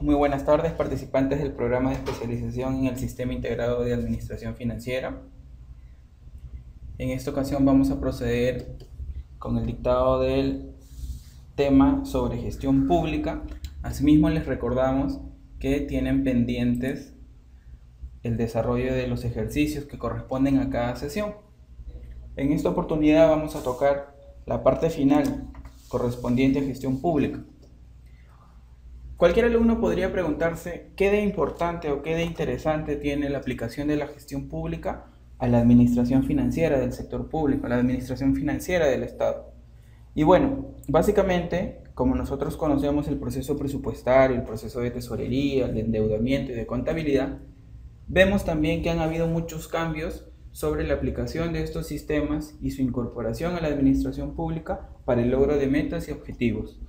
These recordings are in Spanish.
Muy buenas tardes, participantes del programa de especialización en el Sistema Integrado de Administración Financiera. En esta ocasión vamos a proceder con el dictado del tema sobre gestión pública. Asimismo, les recordamos que tienen pendientes el desarrollo de los ejercicios que corresponden a cada sesión. En esta oportunidad vamos a tocar la parte final correspondiente a gestión pública. Cualquier alumno podría preguntarse qué de importante o qué de interesante tiene la aplicación de la gestión pública a la administración financiera del sector público, a la administración financiera del Estado. Y bueno, básicamente, como nosotros conocemos el proceso presupuestario, el proceso de tesorería, de endeudamiento y de contabilidad, vemos también que han habido muchos cambios sobre la aplicación de estos sistemas y su incorporación a la administración pública para el logro de metas y objetivos.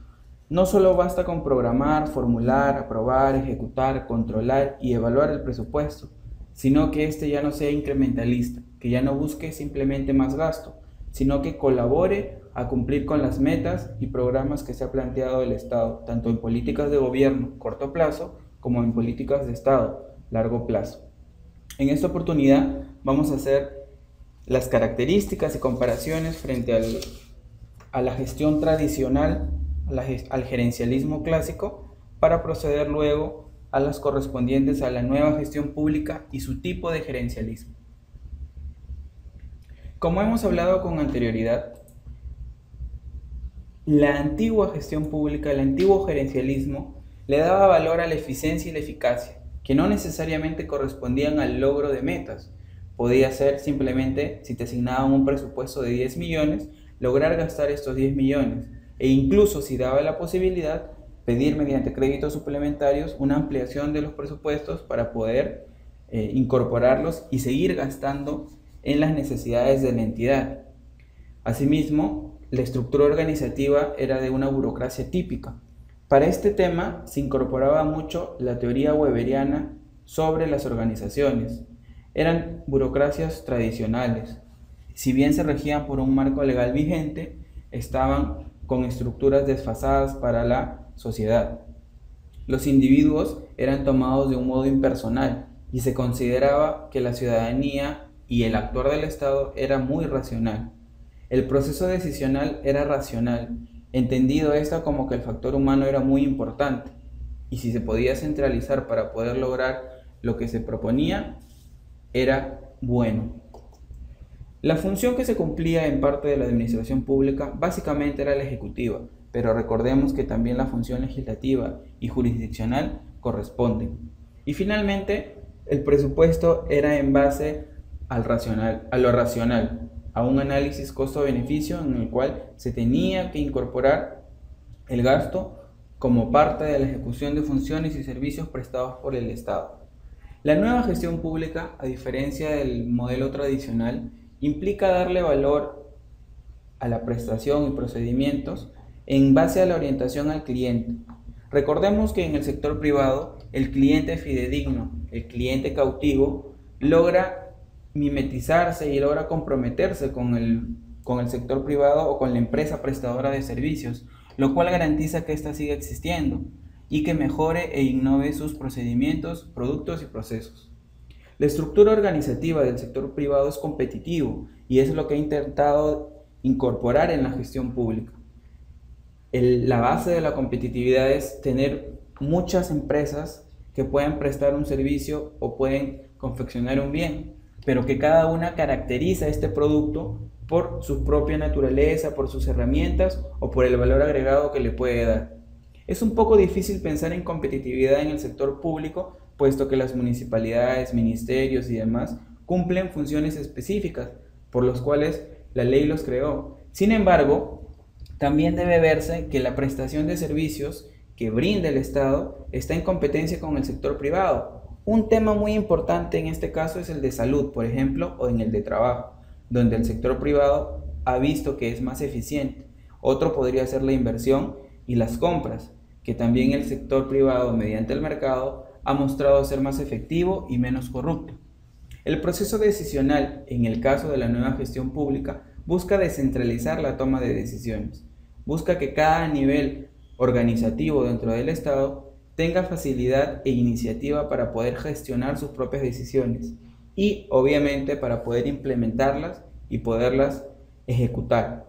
No solo basta con programar, formular, aprobar, ejecutar, controlar y evaluar el presupuesto, sino que este ya no sea incrementalista, que ya no busque simplemente más gasto, sino que colabore a cumplir con las metas y programas que se ha planteado el Estado, tanto en políticas de gobierno corto plazo como en políticas de Estado largo plazo. En esta oportunidad vamos a hacer las características y comparaciones frente a la gestión tradicional, al gerencialismo clásico, para proceder luego a las correspondientes a la nueva gestión pública y su tipo de gerencialismo. Como hemos hablado con anterioridad, la antigua gestión pública, el antiguo gerencialismo, le daba valor a la eficiencia y la eficacia, que no necesariamente correspondían al logro de metas. Podía ser simplemente, si te asignaban un presupuesto de 10 millones, lograr gastar estos 10 millones. E incluso si daba la posibilidad, pedir mediante créditos suplementarios una ampliación de los presupuestos para poder incorporarlos y seguir gastando en las necesidades de la entidad. Asimismo, la estructura organizativa era de una burocracia típica. Para este tema se incorporaba mucho la teoría weberiana sobre las organizaciones. Eran burocracias tradicionales. Si bien se regían por un marco legal vigente, estaban con estructuras desfasadas para la sociedad. Los individuos eran tomados de un modo impersonal y se consideraba que la ciudadanía y el actuar del Estado era muy racional. El proceso decisional era racional, entendido esto como que el factor humano era muy importante y si se podía centralizar para poder lograr lo que se proponía, era bueno. La función que se cumplía en parte de la administración pública básicamente era la ejecutiva, pero recordemos que también la función legislativa y jurisdiccional corresponden. Y finalmente, el presupuesto era en base a lo racional, a un análisis costo-beneficio en el cual se tenía que incorporar el gasto como parte de la ejecución de funciones y servicios prestados por el Estado. La nueva gestión pública, a diferencia del modelo tradicional, implica darle valor a la prestación y procedimientos en base a la orientación al cliente. Recordemos que en el sector privado, el cliente fidedigno, el cliente cautivo, logra mimetizarse y logra comprometerse con el sector privado o con la empresa prestadora de servicios, lo cual garantiza que ésta siga existiendo y que mejore e innove sus procedimientos, productos y procesos. La estructura organizativa del sector privado es competitivo y es lo que he intentado incorporar en la gestión pública. La base de la competitividad es tener muchas empresas que pueden prestar un servicio o pueden confeccionar un bien, pero que cada una caracteriza este producto por su propia naturaleza, por sus herramientas o por el valor agregado que le puede dar. Es un poco difícil pensar en competitividad en el sector público, puesto que las municipalidades, ministerios y demás cumplen funciones específicas por las cuales la ley los creó. Sin embargo, también debe verse que la prestación de servicios que brinda el Estado está en competencia con el sector privado. Un tema muy importante en este caso es el de salud, por ejemplo, o en el de trabajo, donde el sector privado ha visto que es más eficiente. Otro podría ser la inversión y las compras, que también el sector privado, mediante el mercado, ha mostrado ser más efectivo y menos corrupto. El proceso decisional, en el caso de la nueva gestión pública, busca descentralizar la toma de decisiones, busca que cada nivel organizativo dentro del Estado tenga facilidad e iniciativa para poder gestionar sus propias decisiones y obviamente para poder implementarlas y poderlas ejecutar.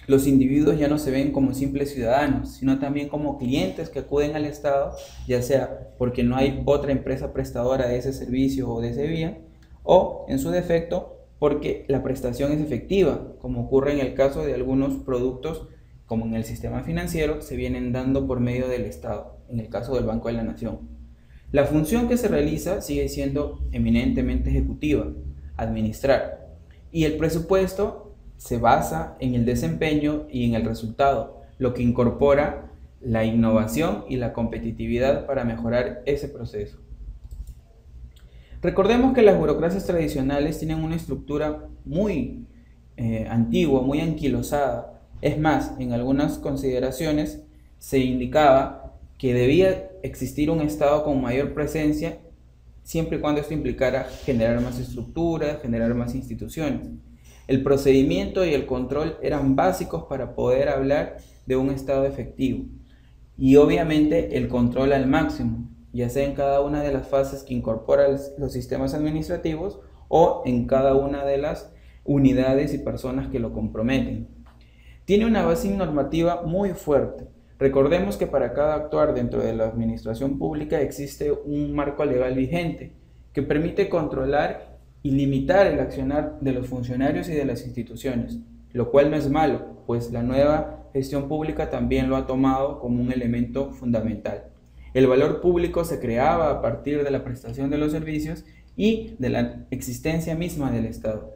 Los individuos ya no se ven como simples ciudadanos, sino también como clientes que acuden al Estado, ya sea porque no hay otra empresa prestadora de ese servicio o de ese bien, o en su defecto porque la prestación es efectiva, como ocurre en el caso de algunos productos como en el sistema financiero se vienen dando por medio del Estado, en el caso del Banco de la Nación. La función que se realiza sigue siendo eminentemente ejecutiva, administrar, y el presupuesto se basa en el desempeño y en el resultado, lo que incorpora la innovación y la competitividad para mejorar ese proceso. Recordemos que las burocracias tradicionales tienen una estructura muy antigua, muy anquilosada. Es más, en algunas consideraciones se indicaba que debía existir un Estado con mayor presencia siempre y cuando esto implicara generar más estructuras, generar más instituciones. El procedimiento y el control eran básicos para poder hablar de un Estado efectivo. Y obviamente el control al máximo, ya sea en cada una de las fases que incorporan los sistemas administrativos o en cada una de las unidades y personas que lo comprometen. Tiene una base normativa muy fuerte. Recordemos que para cada actuar dentro de la administración pública existe un marco legal vigente que permite controlar y limitar el accionar de los funcionarios y de las instituciones, lo cual no es malo, pues la nueva gestión pública también lo ha tomado como un elemento fundamental. El valor público se creaba a partir de la prestación de los servicios y de la existencia misma del Estado.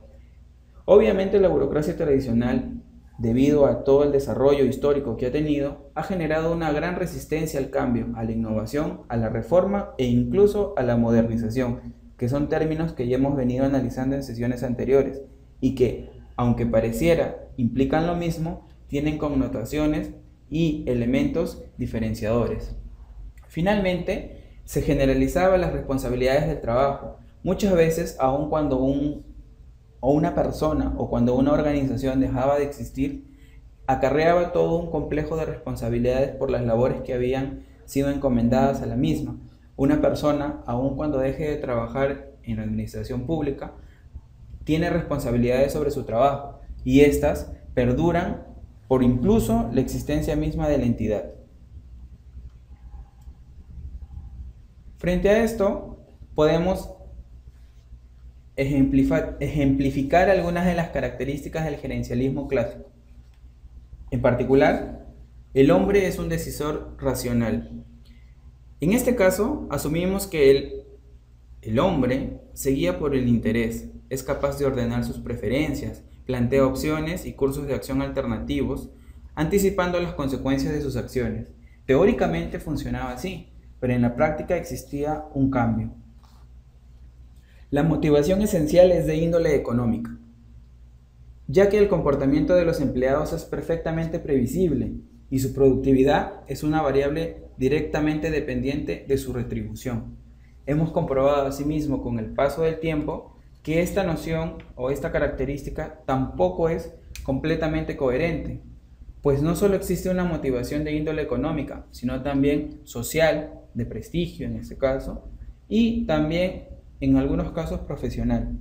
Obviamente la burocracia tradicional, debido a todo el desarrollo histórico que ha tenido, ha generado una gran resistencia al cambio, a la innovación, a la reforma e incluso a la modernización, que son términos que ya hemos venido analizando en sesiones anteriores y que, aunque pareciera implican lo mismo, tienen connotaciones y elementos diferenciadores. Finalmente, se generalizaban las responsabilidades del trabajo. Muchas veces, aun cuando una persona o cuando una organización dejaba de existir, acarreaba todo un complejo de responsabilidades por las labores que habían sido encomendadas a la misma. Una persona, aun cuando deje de trabajar en la administración pública, tiene responsabilidades sobre su trabajo y éstas perduran por incluso la existencia misma de la entidad. Frente a esto, podemos ejemplificar algunas de las características del gerencialismo clásico. En particular, el hombre es un decisor racional. En este caso, asumimos que el hombre se guía por el interés, es capaz de ordenar sus preferencias, plantea opciones y cursos de acción alternativos, anticipando las consecuencias de sus acciones. Teóricamente funcionaba así, pero en la práctica existía un cambio. La motivación esencial es de índole económica, ya que el comportamiento de los empleados es perfectamente previsible y su productividad es una variable directamente dependiente de su retribución. Hemos comprobado asimismo con el paso del tiempo que esta noción o esta característica tampoco es completamente coherente, pues no solo existe una motivación de índole económica, sino también social, de prestigio en este caso, y también en algunos casos profesional.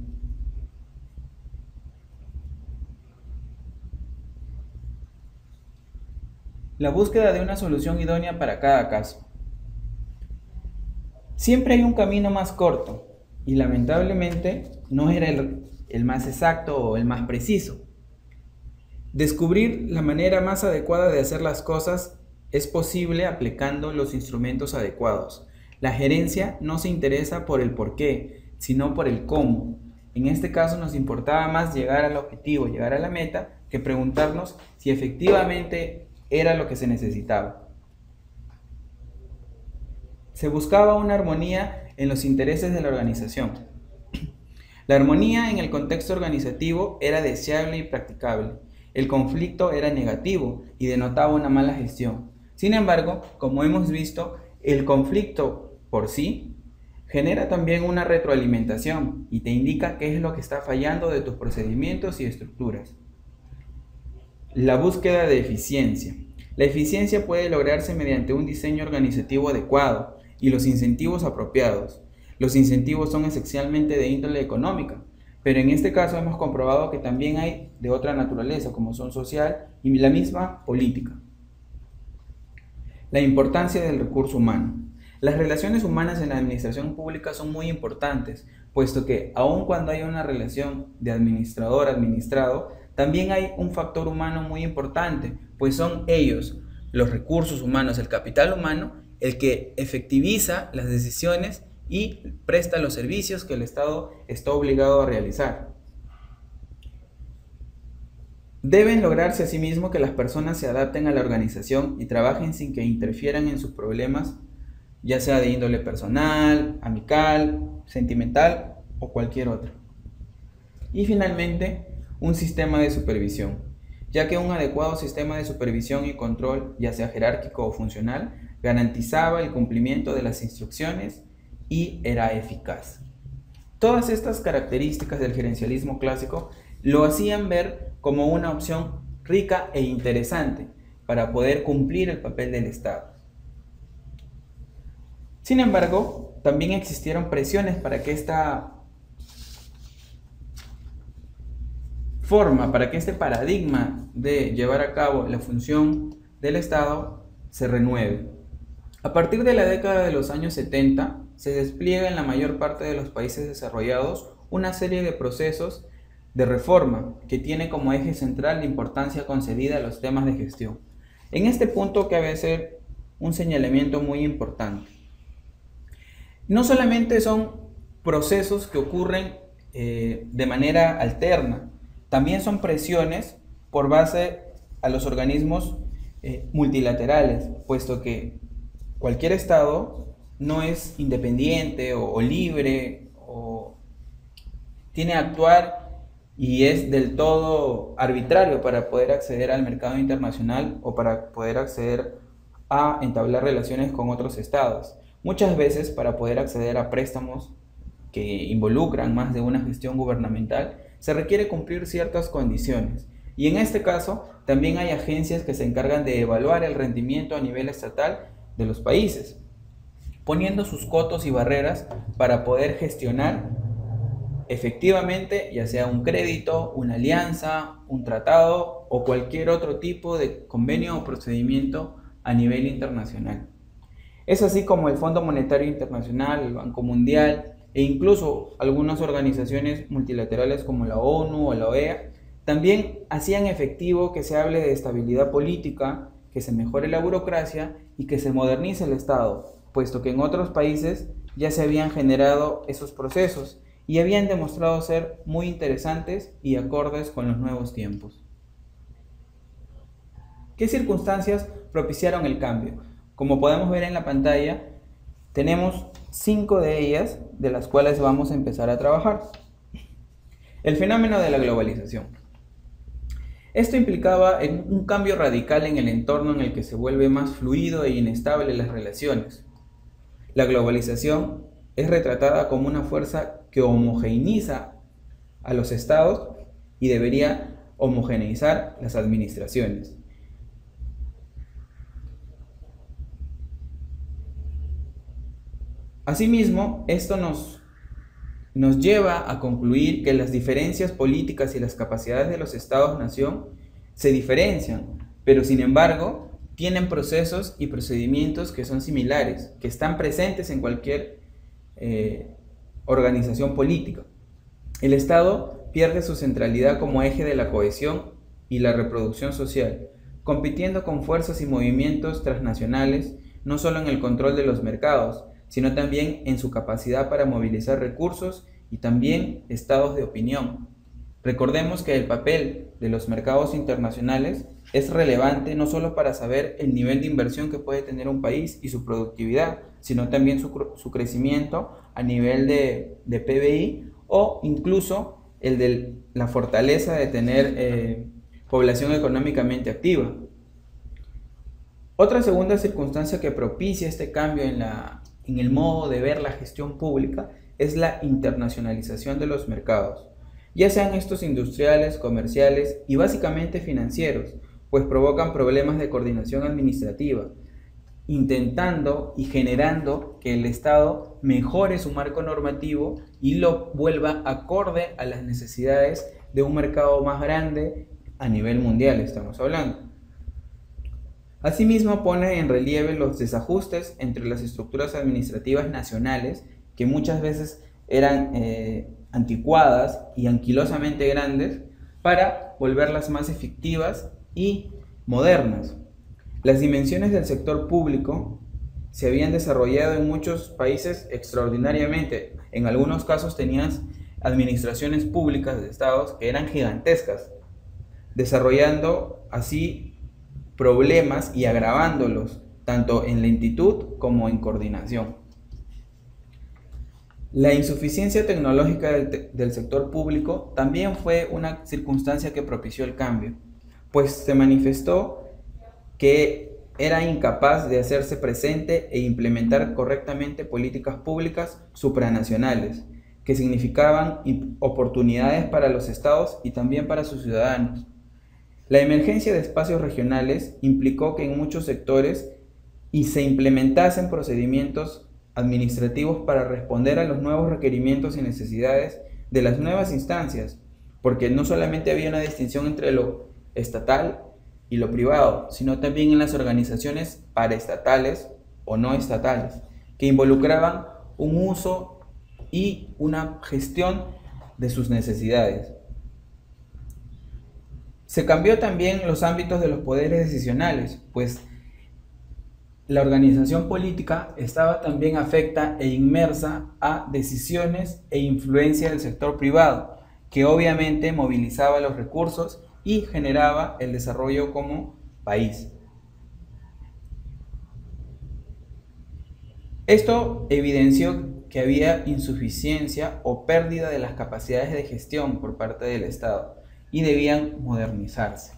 La búsqueda de una solución idónea para cada caso. Siempre hay un camino más corto y lamentablemente no era el más exacto o el más preciso. Descubrir la manera más adecuada de hacer las cosas es posible aplicando los instrumentos adecuados. La gerencia no se interesa por el por qué, sino por el cómo. En este caso nos importaba más llegar al objetivo, llegar a la meta, que preguntarnos si efectivamente era lo que se necesitaba. Se buscaba una armonía en los intereses de la organización. La armonía en el contexto organizativo era deseable y practicable. El conflicto era negativo y denotaba una mala gestión. Sin embargo, como hemos visto, el conflicto por sí genera también una retroalimentación y te indica qué es lo que está fallando de tus procedimientos y estructuras. La búsqueda de eficiencia. La eficiencia puede lograrse mediante un diseño organizativo adecuado y los incentivos apropiados. Los incentivos son esencialmente de índole económica, pero en este caso hemos comprobado que también hay de otra naturaleza, como son social y la misma política. La importancia del recurso humano. Las relaciones humanas en la administración pública son muy importantes, puesto que aun cuando hay una relación de administrador-administrado, también hay un factor humano muy importante, pues son ellos, los recursos humanos, el capital humano, el que efectiviza las decisiones y presta los servicios que el Estado está obligado a realizar. Deben lograrse asimismo que las personas se adapten a la organización y trabajen sin que interfieran en sus problemas, ya sea de índole personal, amical, sentimental o cualquier otro. Y finalmente, un sistema de supervisión, ya que un adecuado sistema de supervisión y control, ya sea jerárquico o funcional, garantizaba el cumplimiento de las instrucciones y era eficaz. Todas estas características del gerencialismo clásico lo hacían ver como una opción rica e interesante para poder cumplir el papel del Estado. Sin embargo, también existieron presiones para que este paradigma de llevar a cabo la función del Estado se renueve. A partir de la década de los años 70, se despliega en la mayor parte de los países desarrollados una serie de procesos de reforma que tiene como eje central la importancia concedida a los temas de gestión. En este punto cabe hacer un señalamiento muy importante. No solamente son procesos que ocurren de manera alterna, también son presiones por base a los organismos multilaterales, puesto que cualquier Estado no es independiente o libre o tiene que actuar y es del todo arbitrario para poder acceder al mercado internacional o para poder acceder a entablar relaciones con otros estados. Muchas veces para poder acceder a préstamos que involucran más de una gestión gubernamental se requiere cumplir ciertas condiciones y en este caso también hay agencias que se encargan de evaluar el rendimiento a nivel estatal de los países, poniendo sus cotos y barreras para poder gestionar efectivamente ya sea un crédito, una alianza, un tratado o cualquier otro tipo de convenio o procedimiento a nivel internacional. Es así como el Fondo Monetario Internacional, el Banco Mundial e incluso algunas organizaciones multilaterales como la ONU o la OEA también hacían efectivo que se hable de estabilidad política, que se mejore la burocracia y que se modernice el Estado, puesto que en otros países ya se habían generado esos procesos y habían demostrado ser muy interesantes y acordes con los nuevos tiempos. ¿Qué circunstancias propiciaron el cambio? Como podemos ver en la pantalla, tenemos 5 de ellas, de las cuales vamos a empezar a trabajar. El fenómeno de la globalización. Esto implicaba un cambio radical en el entorno en el que se vuelve más fluido e inestable las relaciones. La globalización es retratada como una fuerza que homogeneiza a los estados y debería homogeneizar las administraciones. Asimismo, esto nos lleva a concluir que las diferencias políticas y las capacidades de los estados-nación se diferencian, pero sin embargo tienen procesos y procedimientos que son similares, que están presentes en cualquier organización política. El Estado pierde su centralidad como eje de la cohesión y la reproducción social, compitiendo con fuerzas y movimientos transnacionales, no solo en el control de los mercados, sino también en su capacidad para movilizar recursos y también estados de opinión. Recordemos que el papel de los mercados internacionales es relevante no solo para saber el nivel de inversión que puede tener un país y su productividad, sino también su crecimiento a nivel de PBI o incluso el de la fortaleza de tener población económicamente activa. Otra segunda circunstancia que propicia este cambio en el modo de ver la gestión pública es la internacionalización de los mercados, ya sean estos industriales, comerciales y básicamente financieros, pues provocan problemas de coordinación administrativa, intentando y generando que el Estado mejore su marco normativo y lo vuelva acorde a las necesidades de un mercado más grande a nivel mundial, estamos hablando. Asimismo, pone en relieve los desajustes entre las estructuras administrativas nacionales, que muchas veces eran anticuadas y anquilosamente grandes, para volverlas más efectivas y modernas. Las dimensiones del sector público se habían desarrollado en muchos países extraordinariamente. En algunos casos tenías administraciones públicas de estados que eran gigantescas, desarrollando así problemas y agravándolos, tanto en lentitud como en coordinación. La insuficiencia tecnológica del sector público también fue una circunstancia que propició el cambio, pues se manifestó que era incapaz de hacerse presente e implementar correctamente políticas públicas supranacionales, que significaban oportunidades para los estados y también para sus ciudadanos. La emergencia de espacios regionales implicó que en muchos sectores se implementasen procedimientos administrativos para responder a los nuevos requerimientos y necesidades de las nuevas instancias, porque no solamente había una distinción entre lo estatal y lo privado, sino también en las organizaciones paraestatales o no estatales, que involucraban un uso y una gestión de sus necesidades. Se cambió también los ámbitos de los poderes decisionales, pues la organización política estaba también afecta e inmersa a decisiones e influencia del sector privado, que obviamente movilizaba los recursos y generaba el desarrollo como país. Esto evidenció que había insuficiencia o pérdida de las capacidades de gestión por parte del Estado y debían modernizarse.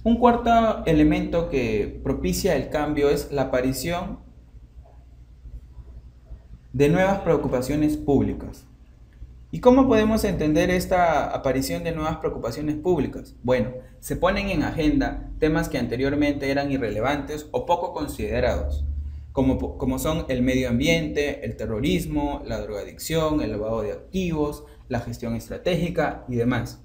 Un cuarto elemento que propicia el cambio es la aparición de nuevas preocupaciones públicas. ¿Y cómo podemos entender esta aparición de nuevas preocupaciones públicas? Bueno, se ponen en agenda temas que anteriormente eran irrelevantes o poco considerados, como son el medio ambiente, el terrorismo, la drogadicción, el lavado de activos, la gestión estratégica y demás.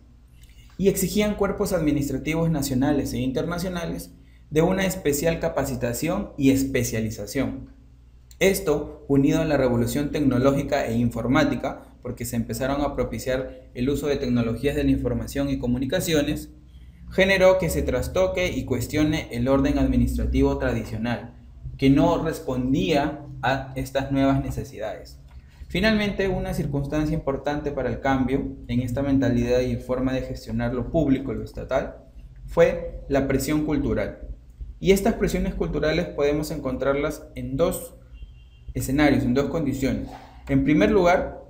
Y exigían cuerpos administrativos nacionales e internacionales de una especial capacitación y especialización. Esto, unido a la revolución tecnológica e informática, porque se empezaron a propiciar el uso de tecnologías de la información y comunicaciones, generó que se trastoque y cuestione el orden administrativo tradicional, que no respondía a estas nuevas necesidades. Finalmente, una circunstancia importante para el cambio en esta mentalidad y forma de gestionar lo público y lo estatal fue la presión cultural. Y estas presiones culturales podemos encontrarlas en dos escenarios, en dos condiciones. En primer lugar,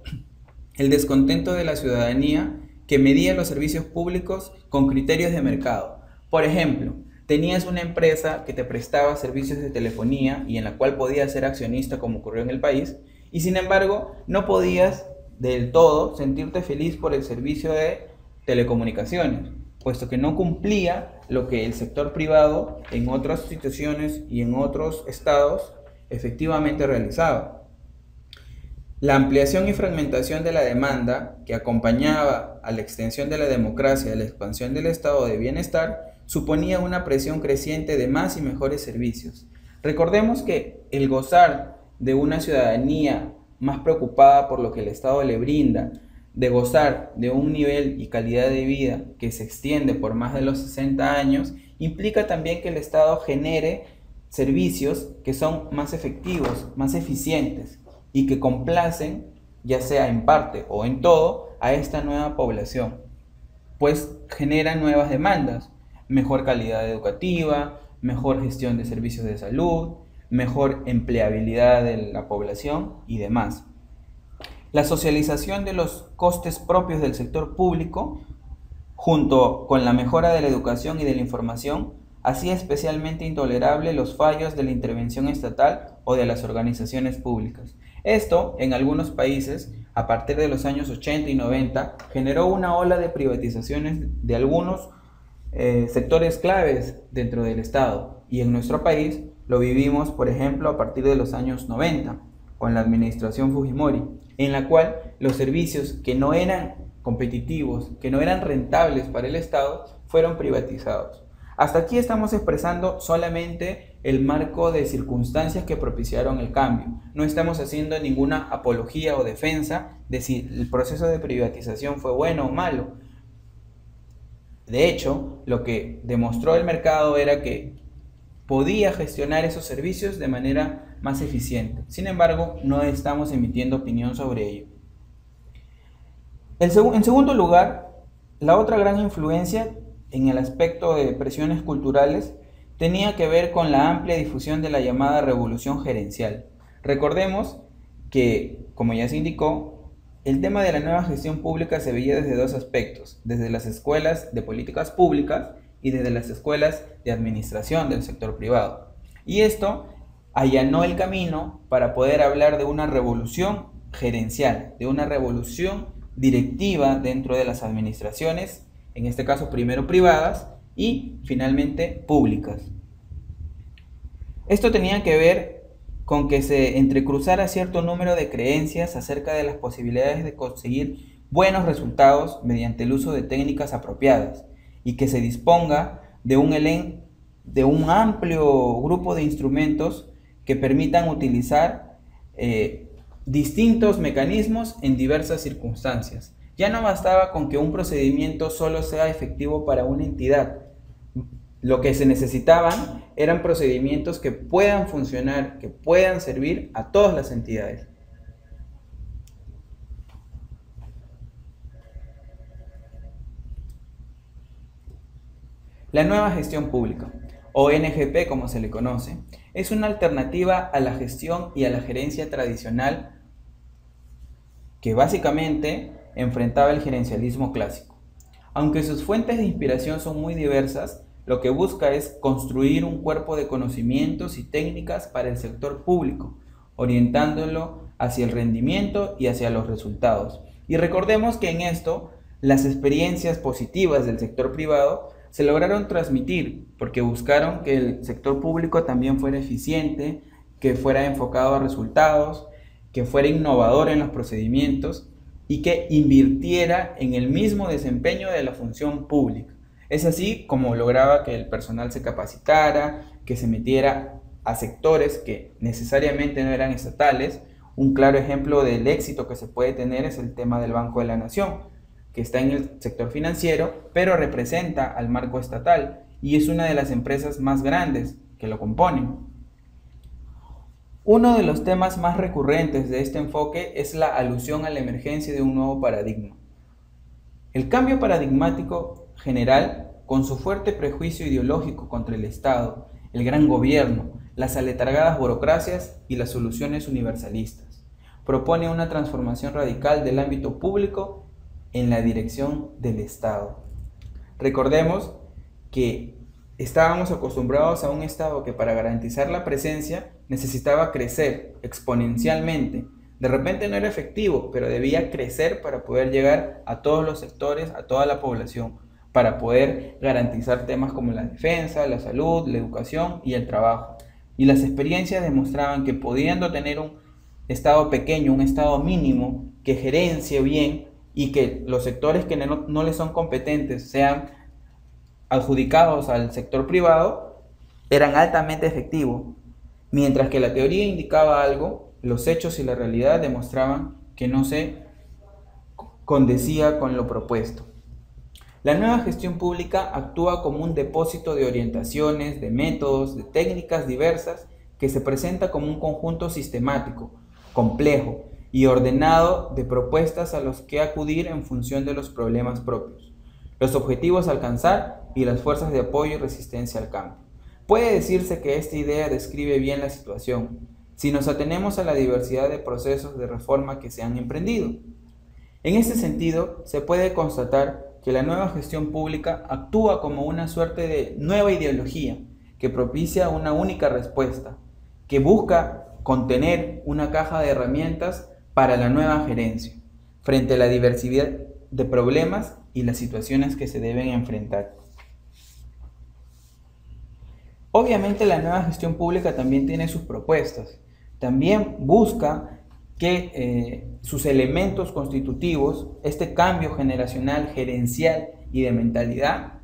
el descontento de la ciudadanía que medía los servicios públicos con criterios de mercado. Por ejemplo, tenías una empresa que te prestaba servicios de telefonía y en la cual podías ser accionista, como ocurrió en el país, y sin embargo no podías del todo sentirte feliz por el servicio de telecomunicaciones, puesto que no cumplía lo que el sector privado en otras situaciones y en otros estados efectivamente realizaba. La ampliación y fragmentación de la demanda, que acompañaba a la extensión de la democracia y a la expansión del estado de bienestar, suponía una presión creciente de más y mejores servicios. Recordemos que el gozar de una ciudadanía más preocupada por lo que el Estado le brinda, de gozar de un nivel y calidad de vida que se extiende por más de los 60 años, implica también que el Estado genere servicios que son más efectivos, más eficientes y que complacen, ya sea en parte o en todo, a esta nueva población, pues generan nuevas demandas, mejor calidad educativa, mejor gestión de servicios de salud, mejor empleabilidad de la población y demás. La socialización de los costes propios del sector público, junto con la mejora de la educación y de la información, hacía especialmente intolerable los fallos de la intervención estatal o de las organizaciones públicas. Esto, en algunos países, a partir de los años 80 y 90, generó una ola de privatizaciones de algunos sectores claves dentro del Estado. Y en nuestro país lo vivimos, por ejemplo, a partir de los años 90, con la administración Fujimori, en la cual los servicios que no eran competitivos, que no eran rentables para el Estado, fueron privatizados. Hasta aquí estamos expresando solamente el marco de circunstancias que propiciaron el cambio. No estamos haciendo ninguna apología o defensa de si el proceso de privatización fue bueno o malo. De hecho, lo que demostró el mercado era que podía gestionar esos servicios de manera más eficiente. Sin embargo, no estamos emitiendo opinión sobre ello. En segundo lugar, la otra gran influencia en el aspecto de presiones culturales tenía que ver con la amplia difusión de la llamada revolución gerencial. Recordemos que, como ya se indicó, el tema de la nueva gestión pública se veía desde dos aspectos: desde las escuelas de políticas públicas y desde las escuelas de administración del sector privado. Y esto allanó el camino para poder hablar de una revolución gerencial, de una revolución directiva dentro de las administraciones, en este caso primero privadas y finalmente públicas. Esto tenía que ver con que se entrecruzara cierto número de creencias acerca de las posibilidades de conseguir buenos resultados mediante el uso de técnicas apropiadas, y que se disponga de un amplio grupo de instrumentos que permitan utilizar distintos mecanismos en diversas circunstancias. Ya no bastaba con que un procedimiento solo sea efectivo para una entidad. Lo que se necesitaban eran procedimientos que puedan funcionar, que puedan servir a todas las entidades. La nueva gestión pública, o NGP como se le conoce, es una alternativa a la gestión y a la gerencia tradicional que básicamente enfrentaba el gerencialismo clásico. Aunque sus fuentes de inspiración son muy diversas, lo que busca es construir un cuerpo de conocimientos y técnicas para el sector público, orientándolo hacia el rendimiento y hacia los resultados. Y recordemos que en esto, las experiencias positivas del sector privado se lograron transmitir porque buscaron que el sector público también fuera eficiente, que fuera enfocado a resultados, que fuera innovador en los procedimientos y que invirtiera en el mismo desempeño de la función pública. Es así como lograba que el personal se capacitara, que se metiera a sectores que necesariamente no eran estatales. Un claro ejemplo del éxito que se puede tener es el tema del Banco de la Nación, que está en el sector financiero, pero representa al marco estatal y es una de las empresas más grandes que lo componen. Uno de los temas más recurrentes de este enfoque es la alusión a la emergencia de un nuevo paradigma. El cambio paradigmático general, con su fuerte prejuicio ideológico contra el Estado, el gran gobierno, las aletargadas burocracias y las soluciones universalistas, propone una transformación radical del ámbito público en la dirección del Estado. Recordemos que estábamos acostumbrados a un Estado que para garantizar la presencia necesitaba crecer exponencialmente. De repente no era efectivo, pero debía crecer para poder llegar a todos los sectores, a toda la población, para poder garantizar temas como la defensa, la salud, la educación y el trabajo. Y las experiencias demostraban que pudiendo tener un Estado pequeño, un Estado mínimo, que gerencie bien y que los sectores que no le son competentes sean adjudicados al sector privado, eran altamente efectivos. Mientras que la teoría indicaba algo, los hechos y la realidad demostraban que no se condecía con lo propuesto. La nueva gestión pública actúa como un depósito de orientaciones, de métodos, de técnicas diversas que se presenta como un conjunto sistemático, complejo y ordenado de propuestas a los que acudir en función de los problemas propios, los objetivos a alcanzar y las fuerzas de apoyo y resistencia al cambio. Puede decirse que esta idea describe bien la situación, si nos atenemos a la diversidad de procesos de reforma que se han emprendido. En este sentido, se puede constatar que la nueva gestión pública actúa como una suerte de nueva ideología que propicia una única respuesta, que busca contener una caja de herramientas para la nueva gerencia. frente a la diversidad de problemas y las situaciones que se deben enfrentar. Obviamente la nueva gestión pública también tiene sus propuestas. También busca que sus elementos constitutivos, este cambio generacional, gerencial y de mentalidad,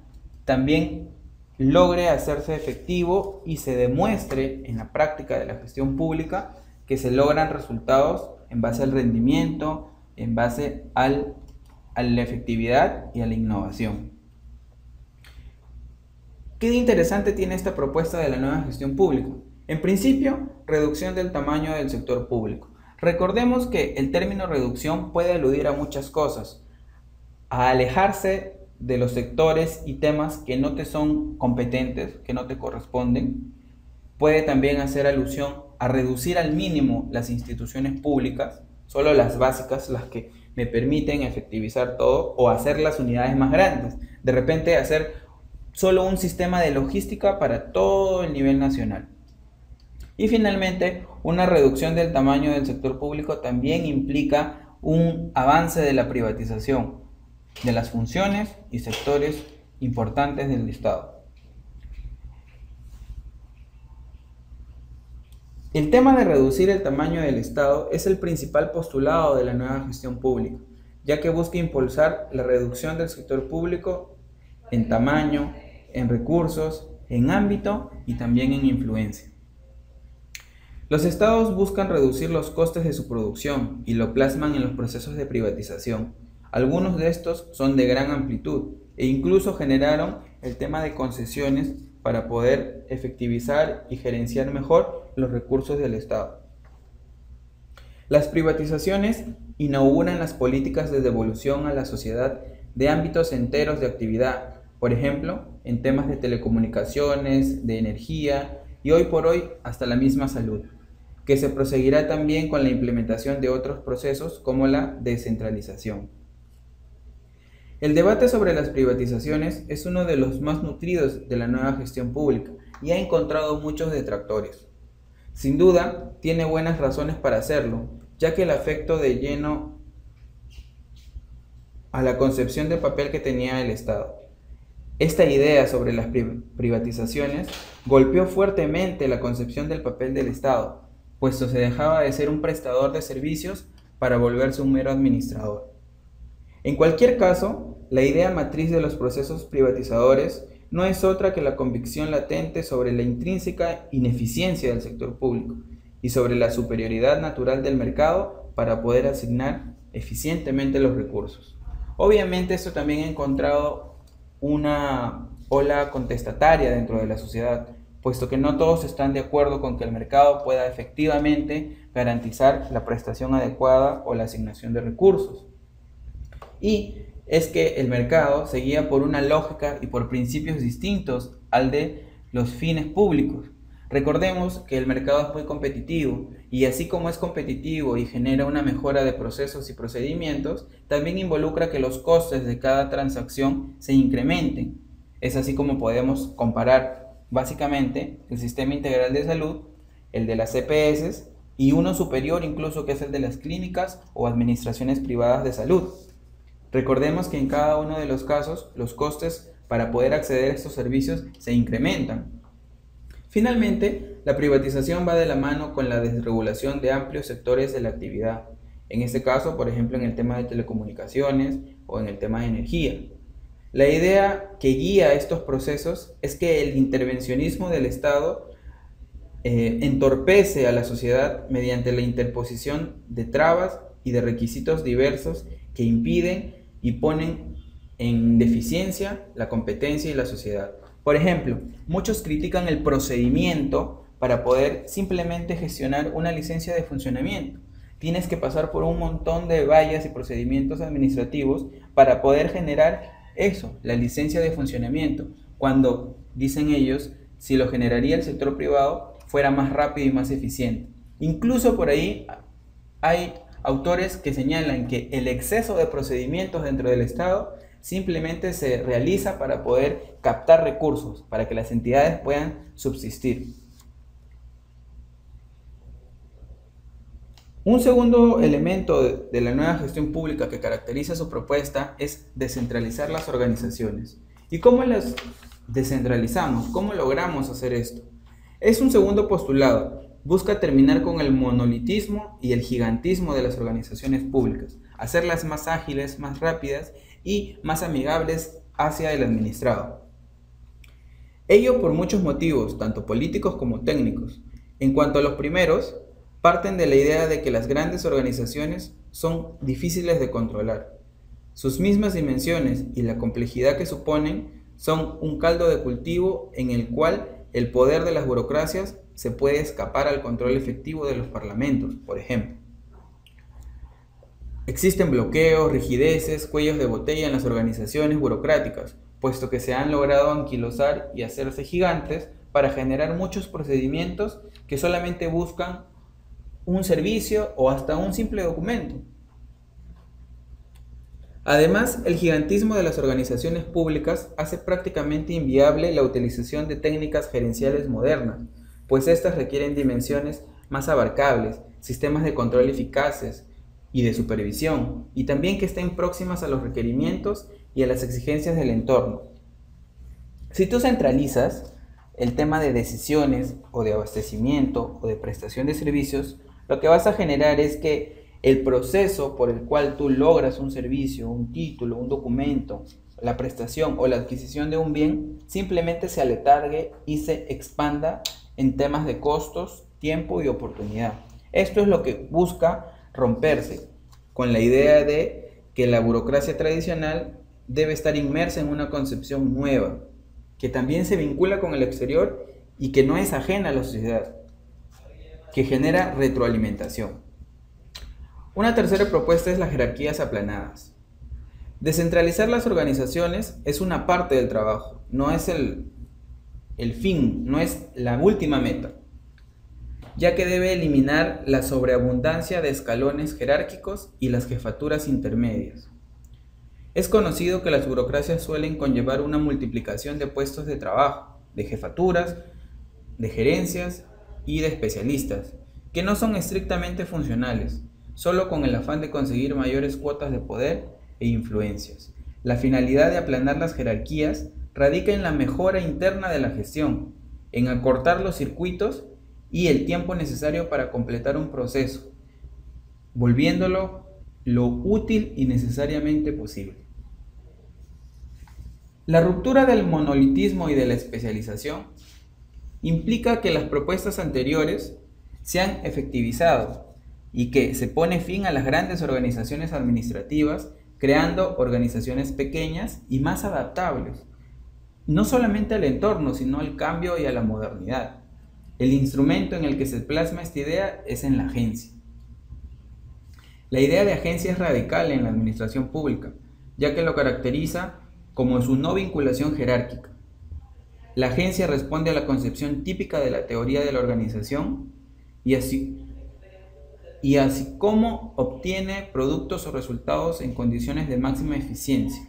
también logre hacerse efectivo y se demuestre en la práctica de la gestión pública que se logran resultados en base al rendimiento, en base a la efectividad y a la innovación. ¿Qué interesante tiene esta propuesta de la nueva gestión pública? En principio, reducción del tamaño del sector público. Recordemos que el término reducción puede aludir a muchas cosas, a alejarse de los sectores y temas que no te son competentes, que no te corresponden. Puede también hacer alusión a reducir al mínimo las instituciones públicas, solo las básicas, las que me permiten efectivizar todo, o hacer las unidades más grandes. De repente hacer solo un sistema de logística para todo el nivel nacional. Y finalmente, una reducción del tamaño del sector público también implica un avance de la privatización de las funciones y sectores importantes del Estado. El tema de reducir el tamaño del Estado es el principal postulado de la nueva gestión pública, ya que busca impulsar la reducción del sector público en tamaño, en recursos, en ámbito y también en influencia. Los estados buscan reducir los costes de su producción y lo plasman en los procesos de privatización. Algunos de estos son de gran amplitud e incluso generaron el tema de concesiones para poder efectivizar y gerenciar mejor los recursos del Estado. Las privatizaciones inauguran las políticas de devolución a la sociedad de ámbitos enteros de actividad, por ejemplo, en temas de telecomunicaciones, de energía y hoy por hoy hasta la misma salud, que se proseguirá también con la implementación de otros procesos como la descentralización. El debate sobre las privatizaciones es uno de los más nutridos de la nueva gestión pública y ha encontrado muchos detractores. Sin duda, tiene buenas razones para hacerlo, ya que el afecta de lleno a la concepción de papel que tenía el Estado. Esta idea sobre las privatizaciones golpeó fuertemente la concepción del papel del Estado, puesto se dejaba de ser un prestador de servicios para volverse un mero administrador. En cualquier caso, la idea matriz de los procesos privatizadores no es otra que la convicción latente sobre la intrínseca ineficiencia del sector público y sobre la superioridad natural del mercado para poder asignar eficientemente los recursos. Obviamente esto también ha encontrado una ola contestataria dentro de la sociedad, puesto que no todos están de acuerdo con que el mercado pueda efectivamente garantizar la prestación adecuada o la asignación de recursos. Y es que el mercado se guía por una lógica y por principios distintos al de los fines públicos. Recordemos que el mercado es muy competitivo y así como es competitivo y genera una mejora de procesos y procedimientos, también involucra que los costes de cada transacción se incrementen. Es así como podemos comparar básicamente el sistema integral de salud, el de las EPS y uno superior incluso que es el de las clínicas o administraciones privadas de salud. Recordemos que en cada uno de los casos los costes para poder acceder a estos servicios se incrementan. Finalmente, la privatización va de la mano con la desregulación de amplios sectores de la actividad. En este caso, por ejemplo, en el tema de telecomunicaciones o en el tema de energía. La idea que guía estos procesos es que el intervencionismo del Estado entorpece a la sociedad mediante la interposición de trabas y de requisitos diversos que impiden y ponen en deficiencia la competencia y la sociedad. Por ejemplo, muchos critican el procedimiento para poder simplemente gestionar una licencia de funcionamiento. Tienes que pasar por un montón de vallas y procedimientos administrativos para poder generar eso, la licencia de funcionamiento, cuando, dicen ellos, si lo generaría el sector privado, fuera más rápido y más eficiente. Incluso por ahí hay autores que señalan que el exceso de procedimientos dentro del Estado simplemente se realiza para poder captar recursos, para que las entidades puedan subsistir. Un segundo elemento de la nueva gestión pública que caracteriza su propuesta es descentralizar las organizaciones. ¿Y cómo las descentralizamos? ¿Cómo logramos hacer esto? Es un segundo postulado. Busca terminar con el monolitismo y el gigantismo de las organizaciones públicas, hacerlas más ágiles, más rápidas y más amigables hacia el administrado. Ello por muchos motivos, tanto políticos como técnicos. En cuanto a los primeros, parten de la idea de que las grandes organizaciones son difíciles de controlar. Sus mismas dimensiones y la complejidad que suponen son un caldo de cultivo en el cual el poder de las burocracias se puede escapar al control efectivo de los parlamentos, por ejemplo. Existen bloqueos, rigideces, cuellos de botella en las organizaciones burocráticas, puesto que se han logrado anquilosar y hacerse gigantes para generar muchos procedimientos que solamente buscan un servicio o hasta un simple documento. Además, el gigantismo de las organizaciones públicas hace prácticamente inviable la utilización de técnicas gerenciales modernas, pues estas requieren dimensiones más abarcables, sistemas de control eficaces y de supervisión, y también que estén próximas a los requerimientos y a las exigencias del entorno. Si tú centralizas el tema de decisiones o de abastecimiento o de prestación de servicios, lo que vas a generar es que el proceso por el cual tú logras un servicio, un título, un documento, la prestación o la adquisición de un bien, simplemente se aletargue y se expanda en temas de costos, tiempo y oportunidad. Esto es lo que busca romperse con la idea de que la burocracia tradicional debe estar inmersa en una concepción nueva, que también se vincula con el exterior y que no es ajena a la sociedad, que genera retroalimentación. Una tercera propuesta es las jerarquías aplanadas. Descentralizar las organizaciones es una parte del trabajo, no es el fin, no es la última meta, ya que debe eliminar la sobreabundancia de escalones jerárquicos y las jefaturas intermedias. Es conocido que las burocracias suelen conllevar una multiplicación de puestos de trabajo, de jefaturas, de gerencias y de especialistas, que no son estrictamente funcionales, solo con el afán de conseguir mayores cuotas de poder e influencias. La finalidad de aplanar las jerarquías radica en la mejora interna de la gestión, en acortar los circuitos y el tiempo necesario para completar un proceso, volviéndolo lo útil y necesariamente posible. La ruptura del monolitismo y de la especialización implica que las propuestas anteriores se han efectivizado y que se pone fin a las grandes organizaciones administrativas, creando organizaciones pequeñas y más adaptables, no solamente al entorno, sino al cambio y a la modernidad. El instrumento en el que se plasma esta idea es en la agencia. La idea de agencia es radical en la administración pública, ya que lo caracteriza como su no vinculación jerárquica. La agencia responde a la concepción típica de la teoría de la organización y así como obtiene productos o resultados en condiciones de máxima eficiencia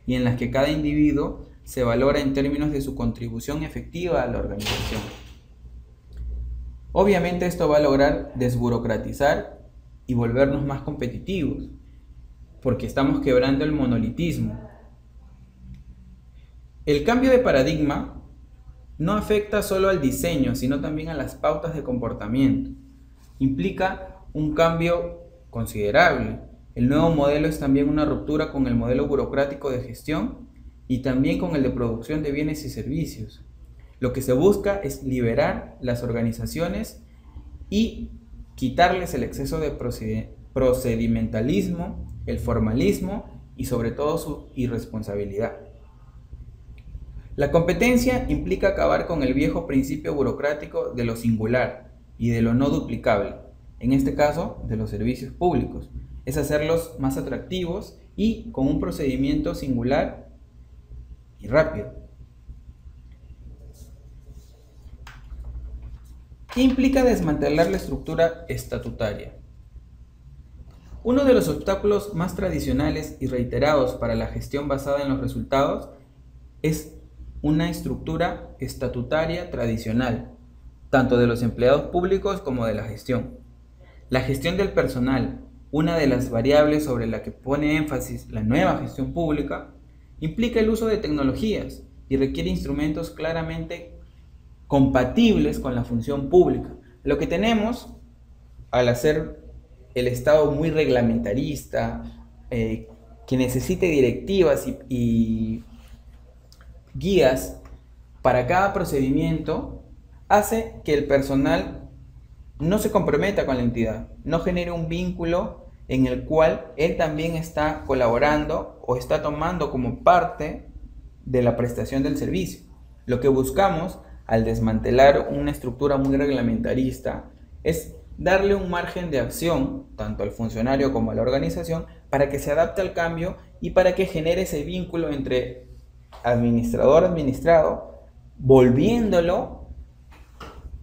y en las que cada individuo se valora en términos de su contribución efectiva a la organización. Obviamente esto va a lograr desburocratizar y volvernos más competitivos, porque estamos quebrando el monolitismo. El cambio de paradigma no afecta solo al diseño, sino también a las pautas de comportamiento. Implica un cambio considerable. El nuevo modelo es también una ruptura con el modelo burocrático de gestión y también con el de producción de bienes y servicios. Lo que se busca es liberar las organizaciones y quitarles el exceso de procedimentalismo, el formalismo y sobre todo su irresponsabilidad. La competencia implica acabar con el viejo principio burocrático de lo singular y de lo no duplicable, en este caso de los servicios públicos. Es hacerlos más atractivos y con un procedimiento singular y rápido. ¿Qué implica desmantelar la estructura estatutaria? Uno de los obstáculos más tradicionales y reiterados para la gestión basada en los resultados es una estructura estatutaria tradicional, tanto de los empleados públicos como de la gestión. La gestión del personal, una de las variables sobre la que pone énfasis la nueva gestión pública, implica el uso de tecnologías y requiere instrumentos claramente compatibles con la función pública. Lo que tenemos, al hacer el Estado muy reglamentarista, que necesite directivas y guías para cada procedimiento, hace que el personal no se comprometa con la entidad, no genere un vínculo en el cual él también está colaborando o está tomando como parte de la prestación del servicio. Lo que buscamos al desmantelar una estructura muy reglamentarista es darle un margen de acción tanto al funcionario como a la organización para que se adapte al cambio y para que genere ese vínculo entre administrador-administrado, volviéndolo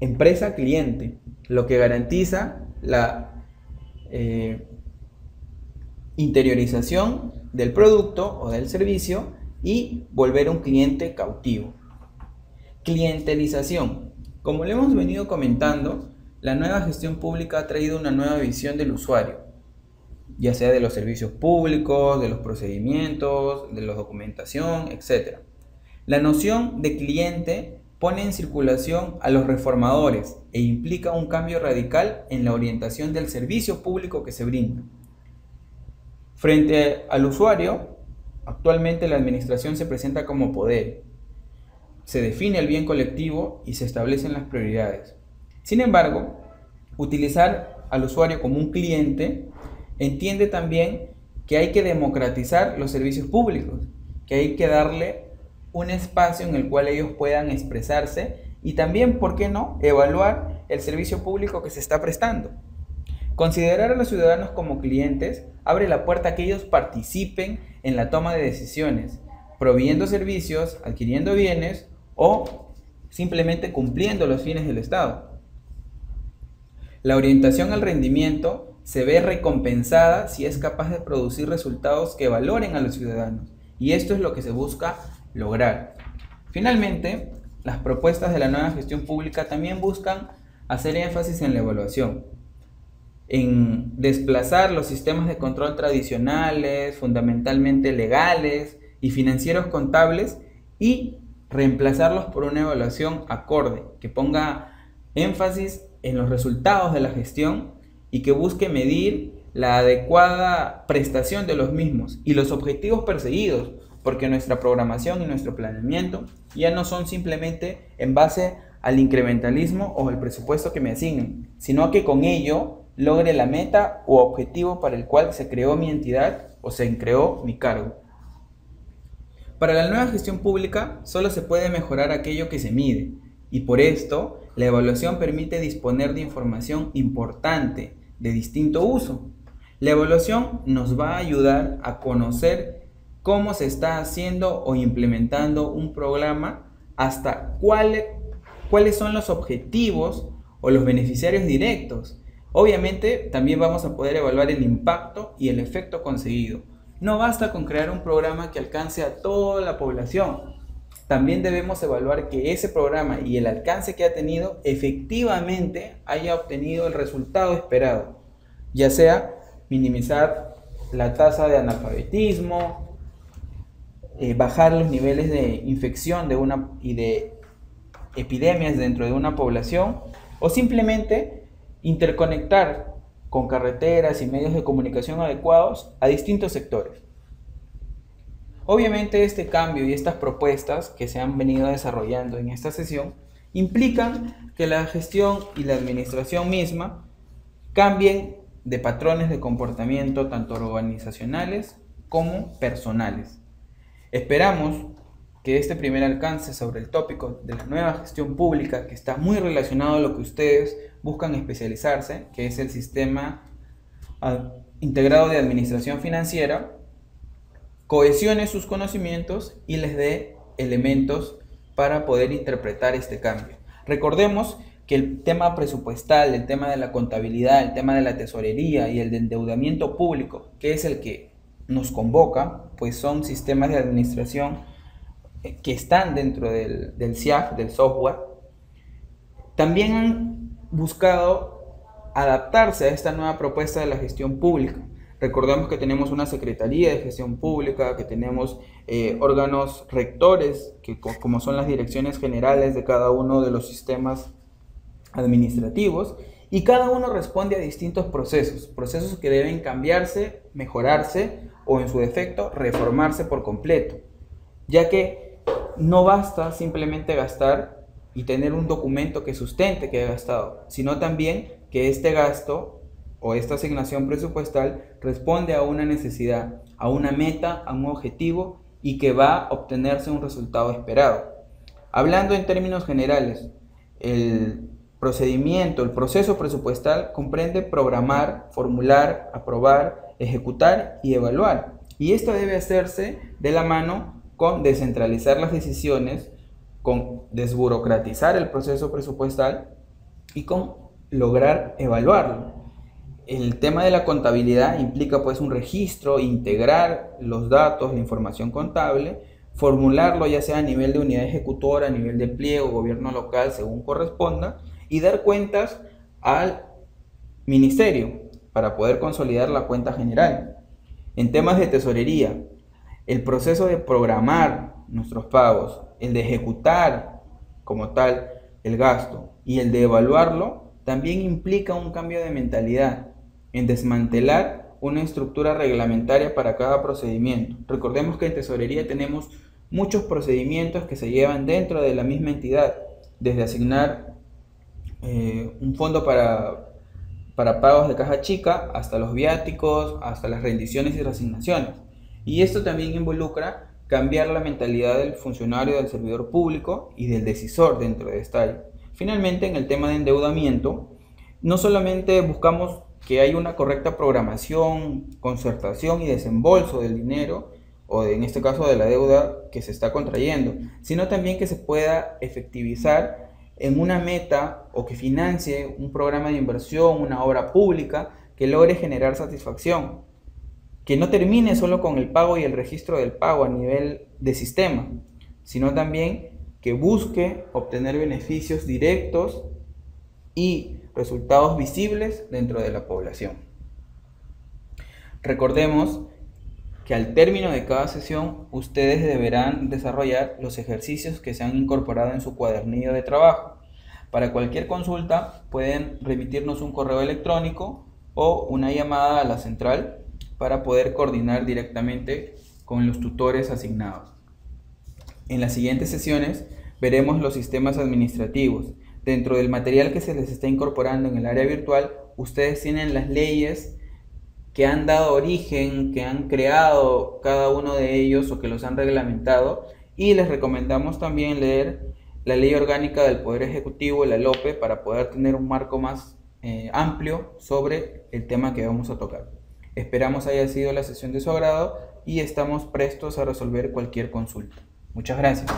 empresa-cliente, lo que garantiza la interiorización del producto o del servicio y volver un cliente cautivo. Clientelización. Como lo hemos venido comentando, la nueva gestión pública ha traído una nueva visión del usuario, ya sea de los servicios públicos, de los procedimientos, de la documentación, etc. La noción de cliente pone en circulación a los reformadores e implica un cambio radical en la orientación del servicio público que se brinda. Frente al usuario, actualmente la administración se presenta como poder. Se define el bien colectivo y se establecen las prioridades. Sin embargo, utilizar al usuario como un cliente entiende también que hay que democratizar los servicios públicos, que hay que darle un espacio en el cual ellos puedan expresarse y también, ¿por qué no?, evaluar el servicio público que se está prestando. Considerar a los ciudadanos como clientes abre la puerta a que ellos participen en la toma de decisiones, proveyendo servicios, adquiriendo bienes o simplemente cumpliendo los fines del Estado. La orientación al rendimiento se ve recompensada si es capaz de producir resultados que valoren a los ciudadanos, y esto es lo que se busca lograr. Finalmente, las propuestas de la nueva gestión pública también buscan hacer énfasis en la evaluación, en desplazar los sistemas de control tradicionales, fundamentalmente legales y financieros contables, y reemplazarlos por una evaluación acorde, que ponga énfasis en los resultados de la gestión y que busque medir la adecuada prestación de los mismos y los objetivos perseguidos, porque nuestra programación y nuestro planeamiento ya no son simplemente en base al incrementalismo o al presupuesto que me asignen, sino que con ello logre la meta o objetivo para el cual se creó mi entidad o se creó mi cargo. Para la nueva gestión pública solo se puede mejorar aquello que se mide, y por esto la evaluación permite disponer de información importante de distinto uso. La evaluación nos va a ayudar a conocer cómo se está haciendo o implementando un programa, hasta cuáles son los objetivos o los beneficiarios directos. Obviamente también vamos a poder evaluar el impacto y el efecto conseguido. No basta con crear un programa que alcance a toda la población. También debemos evaluar que ese programa y el alcance que ha tenido efectivamente haya obtenido el resultado esperado, ya sea minimizar la tasa de analfabetismo, bajar los niveles de infección y de epidemias dentro de una población, o simplemente interconectar con carreteras y medios de comunicación adecuados a distintos sectores. Obviamente este cambio y estas propuestas que se han venido desarrollando en esta sesión implican que la gestión y la administración misma cambien de patrones de comportamiento tanto organizacionales como personales. Esperamos que este primer alcance sobre el tópico de la nueva gestión pública, que está muy relacionado a lo que ustedes buscan especializarse, que es el sistema integrado de administración financiera, cohesione sus conocimientos y les dé elementos para poder interpretar este cambio. Recordemos que el tema presupuestal, el tema de la contabilidad, el tema de la tesorería y el de endeudamiento público, que es el que nos convoca, pues son sistemas de administración que están dentro del SIAF, del software. También han buscado adaptarse a esta nueva propuesta de la gestión pública. Recordemos que tenemos una Secretaría de Gestión Pública, que tenemos órganos rectores, como son las direcciones generales de cada uno de los sistemas administrativos, y cada uno responde a distintos procesos que deben cambiarse, mejorarse o en su defecto reformarse por completo, ya que no basta simplemente gastar y tener un documento que sustente que he gastado, sino también que este gasto o esta asignación presupuestal responde a una necesidad, a una meta, a un objetivo y que va a obtenerse un resultado esperado. Hablando en términos generales, el proceso presupuestal comprende programar, formular, aprobar, ejecutar y evaluar. Y esto debe hacerse de la mano con descentralizar las decisiones, con desburocratizar el proceso presupuestal y con lograr evaluarlo. El tema de la contabilidad implica pues un registro, integrar los datos, la información contable, formularlo ya sea a nivel de unidad ejecutora, a nivel de pliego, gobierno local, según corresponda, y dar cuentas al ministerio para poder consolidar la cuenta general. En temas de tesorería, el proceso de programar nuestros pagos, el de ejecutar como tal el gasto y el de evaluarlo, también implica un cambio de mentalidad en desmantelar una estructura reglamentaria para cada procedimiento. Recordemos que en tesorería tenemos muchos procedimientos que se llevan dentro de la misma entidad, desde asignar un fondo para pagos de caja chica, hasta los viáticos, hasta las rendiciones y reasignaciones. Y esto también involucra cambiar la mentalidad del funcionario, del servidor público y del decisor dentro de esta área. Finalmente, en el tema de endeudamiento, no solamente buscamos que haya una correcta programación, concertación y desembolso del dinero, o en este caso de la deuda que se está contrayendo, sino también que se pueda efectivizar en una meta o que financie un programa de inversión, una obra pública que logre generar satisfacción, que no termine solo con el pago y el registro del pago a nivel de sistema, sino también que busque obtener beneficios directos y resultados visibles dentro de la población. Recordemos que al término de cada sesión ustedes deberán desarrollar los ejercicios que se han incorporado en su cuadernillo de trabajo. Para cualquier consulta pueden remitirnos un correo electrónico o una llamada a la central para poder coordinar directamente con los tutores asignados. En las siguientes sesiones veremos los sistemas administrativos. Dentro del material que se les está incorporando en el área virtual, ustedes tienen las leyes que han dado origen, que han creado cada uno de ellos o que los han reglamentado, y les recomendamos también leer la Ley Orgánica del Poder Ejecutivo, la LOPE, para poder tener un marco más amplio sobre el tema que vamos a tocar. Esperamos haya sido la sesión de su agrado y estamos prestos a resolver cualquier consulta. Muchas gracias.